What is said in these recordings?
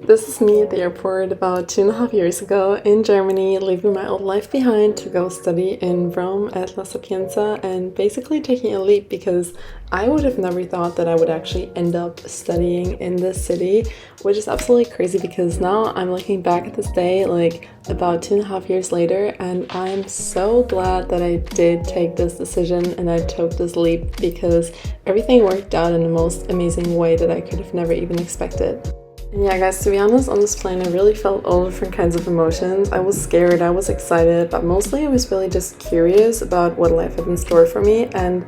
This is me at the airport about 2.5 years ago in Germany, leaving my old life behind to go study in Rome at La Sapienza and basically taking a leap because I would have never thought that I would actually end up studying in this city, which is absolutely crazy because now I'm looking back at this day like about 2.5 years later, and I'm so glad that I did take this decision and I took this leap because everything worked out in the most amazing way that I could have never even expected. And yeah, guys, to be honest, on this plane I really felt all different kinds of emotions. I was scared, I was excited, but mostly I was really just curious about what life had in store for me, and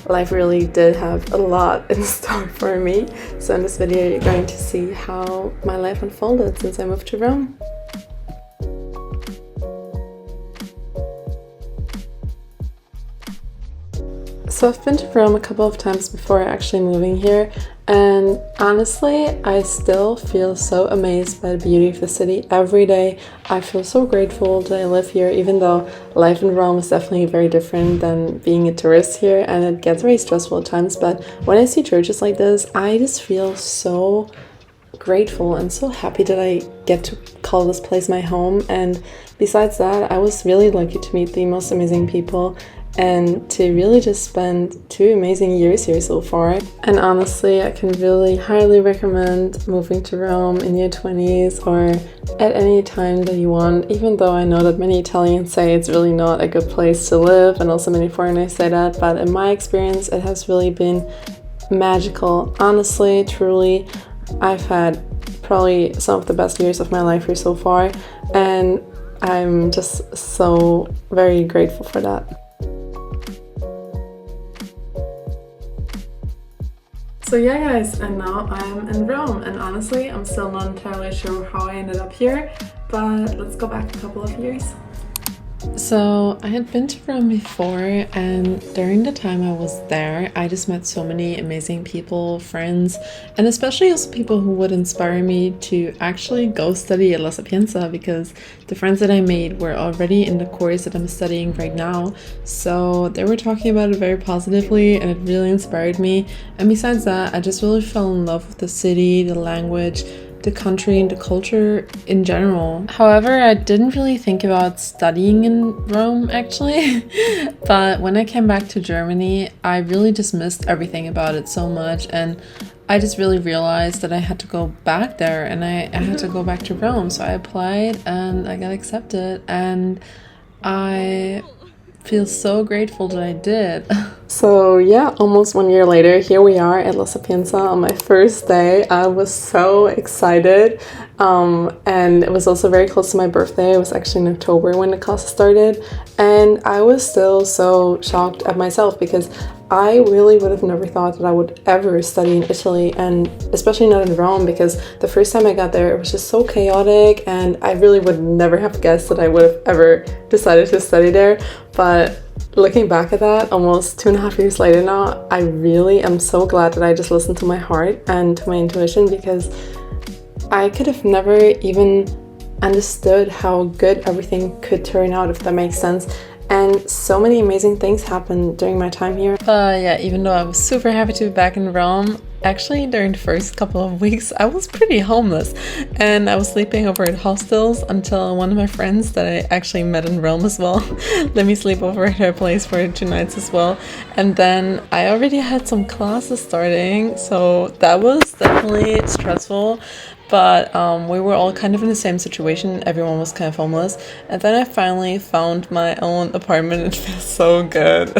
life really did have a lot in store for me. So in this video you're going to see how my life unfolded since I moved to Rome. So I've been to Rome a couple of times before actually moving here, and honestly I still feel so amazed by the beauty of the city every day. I feel so grateful that I live here, even though life in Rome is definitely very different than being a tourist here and it gets very stressful at times, but when I see churches like this I just feel so grateful and so happy that I get to call this place my home. And besides that, I was really lucky to meet the most amazing people and to really just spend 2 amazing years here so far. And honestly, I can really highly recommend moving to Rome in your 20s or at any time that you want, even though I know that many Italians say it's really not a good place to live, and also many foreigners say that, but in my experience it has really been magical. Honestly, truly, I've had probably some of the best years of my life here so far, and I'm just so very grateful for that. So yeah guys, and now I'm in Rome, and honestly I'm still not entirely sure how I ended up here, but let's go back a couple of years. So I had been to Rome before, and during the time I was there I just met so many amazing people, friends, and especially also people who would inspire me to actually go study at La Sapienza, because the friends that I made were already in the course that I'm studying right now, so they were talking about it very positively and it really inspired me. And besides that, I just really fell in love with the city, the language, the country, and the culture in general. However, I didn't really think about studying in Rome actually, but when I came back to Germany, I really just missed everything about it so much, and I just really realized that I had to go back there, and I had to go back to Rome. So I applied and I got accepted, and I feel so grateful that I did. So yeah, almost 1 year later, here we are at La Sapienza on my first day. I was so excited, and it was also very close to my birthday. It was actually in October when the class started, and I was still so shocked at myself because I really would have never thought that I would ever study in Italy, and especially not in Rome, because the first time I got there it was just so chaotic, and I really would never have guessed that I would have ever decided to study there. But looking back at that almost 2.5 years later now, I really am so glad that I just listened to my heart and to my intuition, because I could have never even understood how good everything could turn out, if that makes sense. And so many amazing things happened during my time here. Yeah, even though I was super happy to be back in Rome, actually during the first couple of weeks I was pretty homeless, and I was sleeping over at hostels until one of my friends that I actually met in Rome as well let me sleep over at her place for 2 nights as well. And then I already had some classes starting, so that was definitely stressful. But we were all kind of in the same situation. Everyone was kind of homeless. And then I finally found my own apartment. It feels so good.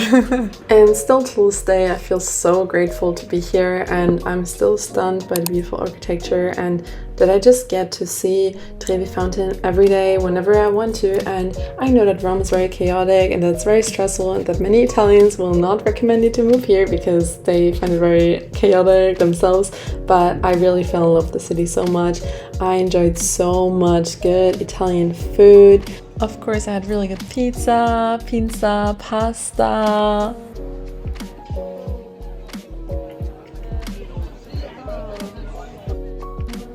And still to this day, I feel so grateful to be here. And I'm still stunned by the beautiful architecture, and that I just get to see Trevi Fountain every day whenever I want to. And I know that Rome is very chaotic and that it's very stressful, and that many Italians will not recommend you to move here because they find it very chaotic themselves. But I really fell in love with the city so much. I enjoyed so much good Italian food. Of course, I had really good pizza, pasta.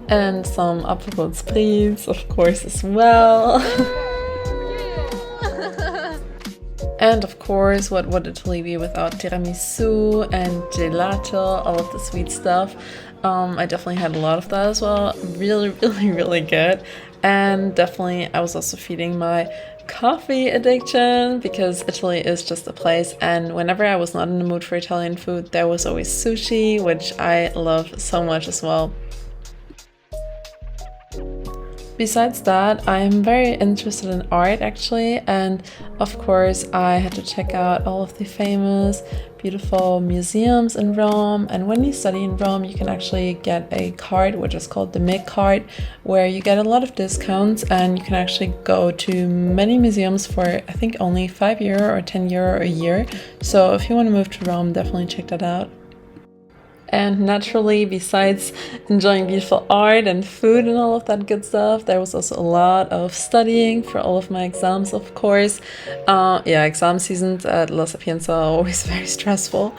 And some Apfelrot Spritz, of course, as well. And of course, what would Italy be without tiramisu and gelato, all of the sweet stuff. I definitely had a lot of that as well. Really, really, really good. And definitely I was also feeding my coffee addiction because Italy is just a place, and whenever I was not in the mood for Italian food, there was always sushi, which I love so much as well. Besides that, I'm very interested in art actually, and of course I had to check out all of the famous, beautiful museums in Rome. And when you study in Rome, you can actually get a card which is called the MIG card, where you get a lot of discounts and you can actually go to many museums for I think only €5 or €10 a year. So if you want to move to Rome, definitely check that out. And naturally, besides enjoying beautiful art and food and all of that good stuff, there was also a lot of studying for all of my exams, of course. Yeah, exam seasons at La Sapienza are always very stressful,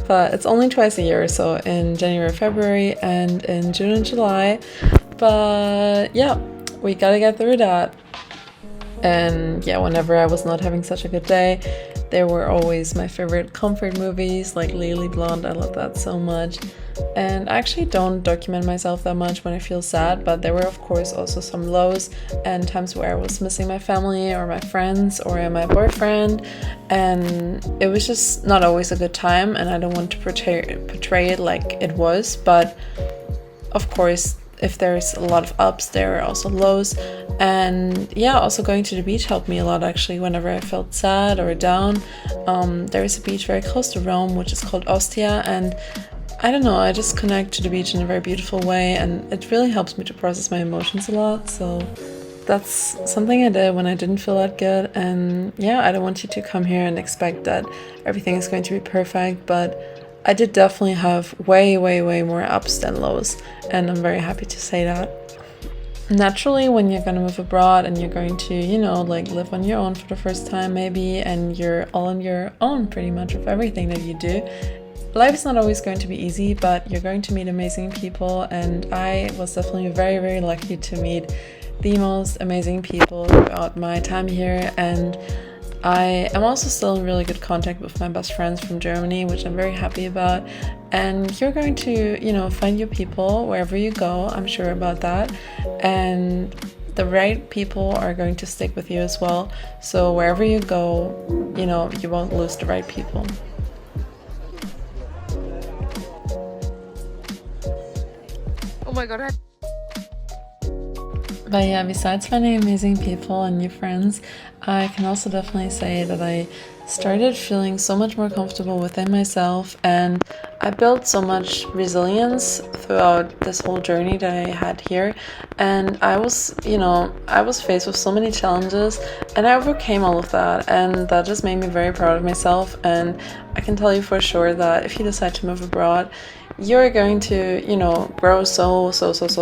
but it's only twice a year, so in January, February, and in June and July. But yeah, we gotta get through that. And yeah, whenever I was not having such a good day, they were always my favorite comfort movies, like Legally Blonde. I love that so much. And I actually don't document myself that much when I feel sad, but there were of course also some lows and times where I was missing my family or my friends or my boyfriend, and it was just not always a good time, and I don't want to portray it like it was, but of course if there's a lot of ups, there are also lows. And yeah, also going to the beach helped me a lot actually whenever I felt sad or down. There is a beach very close to Rome which is called Ostia, and I don't know, I just connect to the beach in a very beautiful way, and it really helps me to process my emotions a lot. So that's something I did when I didn't feel that good. And yeah, I don't want you to come here and expect that everything is going to be perfect, but I did definitely have way more ups than lows, and I'm very happy to say that. Naturally, when you're gonna move abroad and you're going to, you know, like live on your own for the first time maybe, and you're all on your own pretty much with everything that you do, life is not always going to be easy, but you're going to meet amazing people, and I was definitely very lucky to meet the most amazing people throughout my time here. And I am also still in really good contact with my best friends from Germany, which I'm very happy about. And you're going to, you know, find your people wherever you go, I'm sure about that. And the right people are going to stick with you as well. So wherever you go, you know, you won't lose the right people. Oh my god. But yeah, besides finding amazing people and new friends, I can also definitely say that I started feeling so much more comfortable within myself, and I built so much resilience throughout this whole journey that I had here. And I was, you know, I was faced with so many challenges, and I overcame all of that, and that just made me very proud of myself. And I can tell you for sure that if you decide to move abroad, you're going to, you know, grow so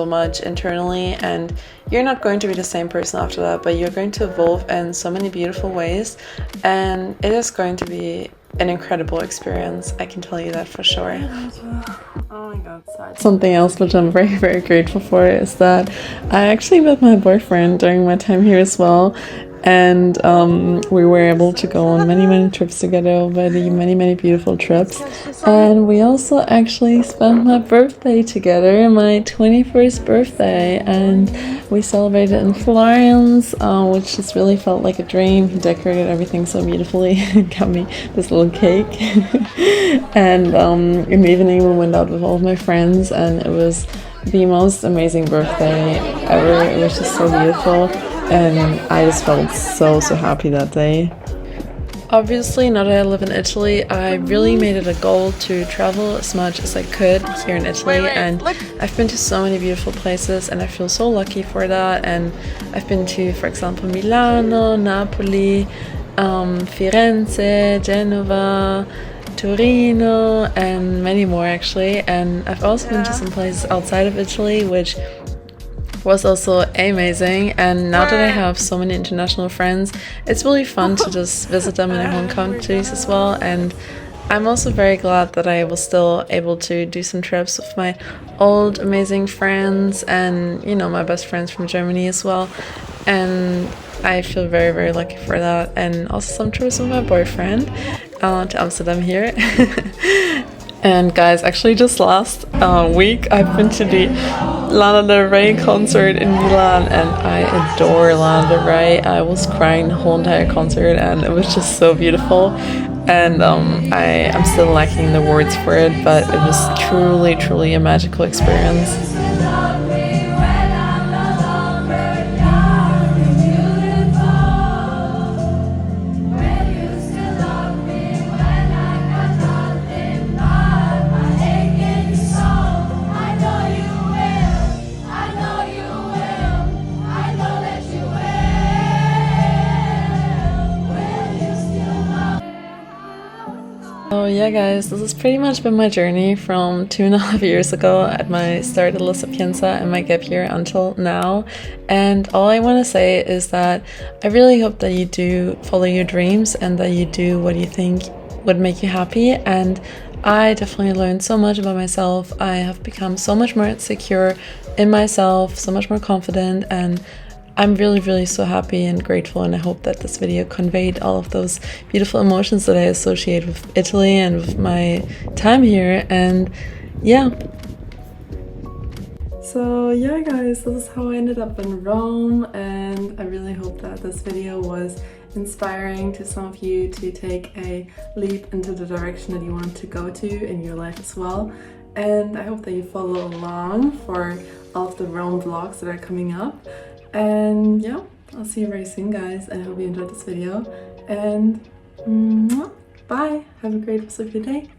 much internally, and you're not going to be the same person after that, but you're going to evolve in so many beautiful ways, and it is going to be an incredible experience. I can tell you that for sure. Oh my god, something else which I'm very grateful for is that I actually met my boyfriend during my time here as well. And we were able to go on many trips together, already many beautiful trips. And we also actually spent my birthday together, my 21st birthday, and we celebrated in Florence, which just really felt like a dream. He decorated everything so beautifully and got me this little cake. And in the evening we went out with all of my friends, and it was the most amazing birthday ever. It was just so beautiful. And I just felt so happy that day. Obviously, now that I live in Italy, I really made it a goal to travel as much as I could here in Italy. And I've been to so many beautiful places, and I feel so lucky for that. And I've been to, for example, Milano, Napoli, Firenze, Genova, Torino, and many more actually. And I've also been to some places outside of Italy, which was also amazing. And now that I have so many international friends, it's really fun to just visit them in their home countries as well. And I'm also very glad that I was still able to do some trips with my old amazing friends and, you know, my best friends from Germany as well. And I feel very lucky for that. And also some trips with my boyfriend to Amsterdam here. And guys, actually just last week I've been to the Lana Del Rey concert in Milan, and I adore Lana Del Rey. I was crying the whole entire concert and it was just so beautiful. And I'm still lacking the words for it, but it was truly a magical experience. So yeah guys, this has pretty much been my journey from 2.5 years ago at my start at La Sapienza and my gap year until now. And all I want to say is that I really hope that you do follow your dreams and that you do what you think would make you happy. And I definitely learned so much about myself. I have become so much more secure in myself, so much more confident, and I'm really so happy and grateful, and I hope that this video conveyed all of those beautiful emotions that I associate with Italy and with my time here. And yeah. So yeah guys, this is how I ended up in Rome, and I really hope that this video was inspiring to some of you to take a leap into the direction that you want to go to in your life as well. And I hope that you follow along for all of the Rome vlogs that are coming up. And yeah, I'll see you very soon guys, and I hope you enjoyed this video, and bye, have a great rest of your day.